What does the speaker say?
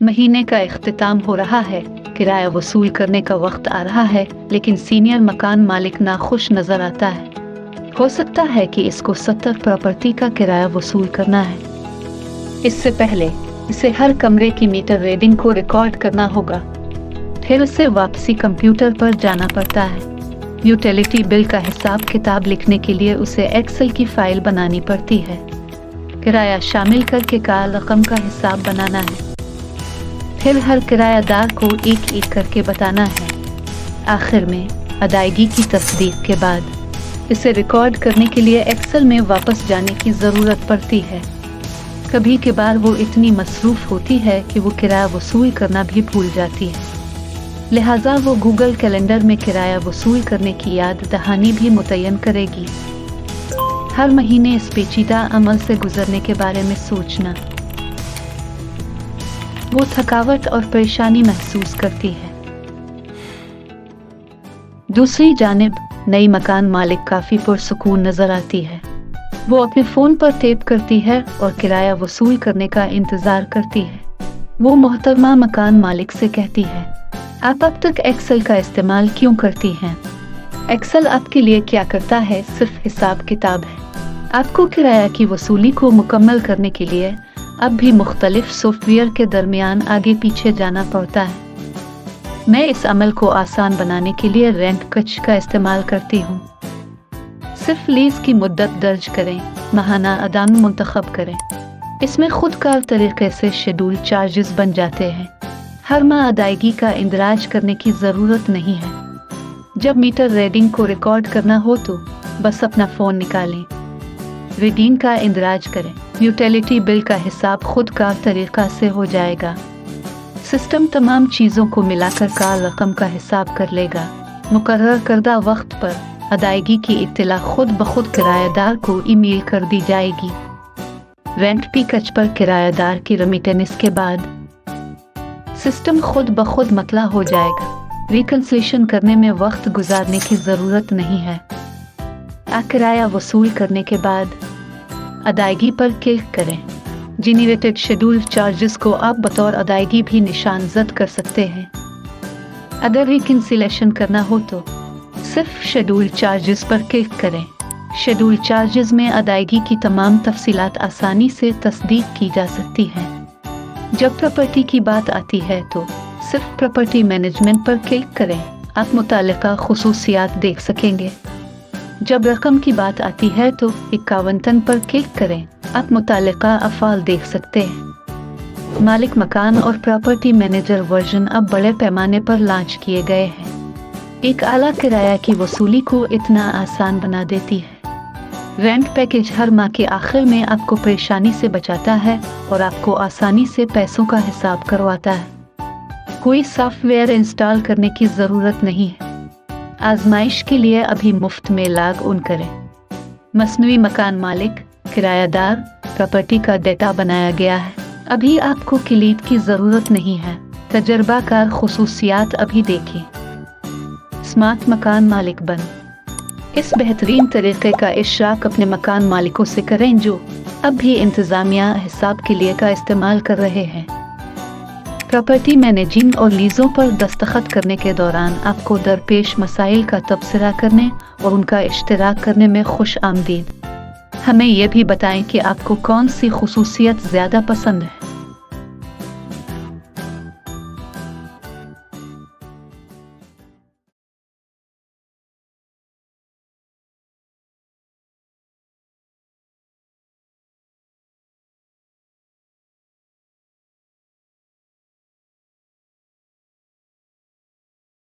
महीने का इख्तिताम हो रहा है, किराया वसूल करने का वक्त आ रहा है, लेकिन सीनियर मकान मालिक नाखुश नजर आता है। हो सकता है कि इसको 70 प्रॉपर्टी का किराया वसूल करना है। इससे पहले इसे हर कमरे की मीटर रीडिंग को रिकॉर्ड करना होगा। फिर उसे वापसी कंप्यूटर पर जाना पड़ता है। यूटिलिटी बिल का हिसाब किताब लिखने के लिए उसे एक्सेल की फाइल बनानी पड़ती है। किराया शामिल करके कार रकम का हिसाब बनाना है। फिर हर किरायादार को एक एक करके बताना है। आखिर में अदायगी की तस्दीक के बाद इसे रिकॉर्ड करने के लिए एक्सेल में वापस जाने की ज़रूरत पड़ती है। कभी कभार वो इतनी मसरूफ़ होती है कि वो किराया वसूल करना भी भूल जाती है, लिहाजा वो गूगल कैलेंडर में किराया वसूल करने की याद दहानी भी मुतय्यन करेगी। हर महीने इस पेचीदा अमल से गुजरने के बारे में सोचना। वो थकावट और परेशानी महसूस करती है। दूसरी जानिब नई मकान मालिक काफी पुरसुकून नजर आती है। वो अपने फोन पर टेप करती है और किराया वसूल करने का इंतजार करती है। वो मोहतरमा मकान मालिक से कहती है, आप अब तक एक्सेल का इस्तेमाल क्यों करती हैं? एक्सेल आपके लिए क्या करता है? सिर्फ हिसाब किताब है। आपको किराया की वसूली को मुकम्मल करने के लिए अब भी मुख्तलिफ सॉफ्टवेयर के दरमियान आगे पीछे जाना पड़ता है। मैं इस अमल को आसान बनाने के लिए रेंट कच का इस्तेमाल करती हूँ। सिर्फ लीज की मुद्दत दर्ज करें, माहाना अदान मुंतखब करें। इसमें खुदकार तरीके से शेड्यूल चार्जेस बन जाते हैं। हर माह अदायगी का इंदराज करने की ज़रूरत नहीं है। जब मीटर रीडिंग को रिकॉर्ड करना हो तो बस अपना फ़ोन निकालें, रीडिंग का इंदराज करें। यूटिलिटी बिल का हिसाब खुदकार तरीका से हो जाएगा। सिस्टम तमाम चीज़ों को मिलाकर कार रकम का हिसाब कर लेगा। मुकर्रर करदा वक्त पर अदायगी की इत्तला खुद ब खुद किराएदार को ईमेल कर दी जाएगी। रेंट पी कच पर किराएदार की रेमिटेंस के बाद सिस्टम खुद ब खुद मतला हो जाएगा। रिकन्सिलेशन करने में वक्त गुजारने की ज़रूरत नहीं है। किराया वसूल करने के बाद अदायगी पर क्लिक करें। जेनरेटेड शेड्यूल चार्जेस को आप बतौर अदायगी भी निशानजद कर सकते हैं। अगर रिकन्सिलेशन करना हो तो सिर्फ शेड्यूल चार्जेस पर क्लिक करें। शेड्यूल चार्जेस में अदायगी की तमाम तफसीलात आसानी से तस्दीक की जा सकती हैं। जब प्रॉपर्टी की बात आती है तो सिर्फ प्रॉपर्टी मैनेजमेंट पर क्लिक करें। आप मुतालिका खुसूसियात देख सकेंगे। जब रकम की बात आती है तो 51 पर क्लिक करें। आप मुतालिका अफ़ाल देख सकते हैं। मालिक मकान और प्रॉपर्टी मैनेजर वर्जन अब बड़े पैमाने पर लॉन्च किए गए हैं। एक आला किराया की वसूली को इतना आसान बना देती है। रेंट पैकेज हर माह के आखिर में आपको परेशानी से बचाता है और आपको आसानी से पैसों का हिसाब करवाता है। कोई सॉफ्टवेयर इंस्टॉल करने की ज़रूरत नहीं है। आजमाइश के लिए अभी मुफ्त में लॉग इन करें। मसनूई मकान मालिक, किरायादार, प्रॉपर्टी का डेटा बनाया गया है। अभी आपको क्लीद की ज़रूरत नहीं है। तजर्बाकार खुसूसियात अभी देखें। स्मार्ट मकान मालिक बन। इस बेहतरीन तरीके का इशराक अपने मकान मालिकों से करें जो अब भी इंतज़ामिया हिसाब के लिए का इस्तेमाल कर रहे हैं। प्रॉपर्टी मैनेजिंग और लीज़ों पर दस्तखत करने के दौरान आपको दरपेश मसाइल का तबसरा करने और उनका इश्तराक करने में खुश आमदीद। हमें यह भी बताएं कि आपको कौन सी खुसूसियत ज़्यादा पसंद है।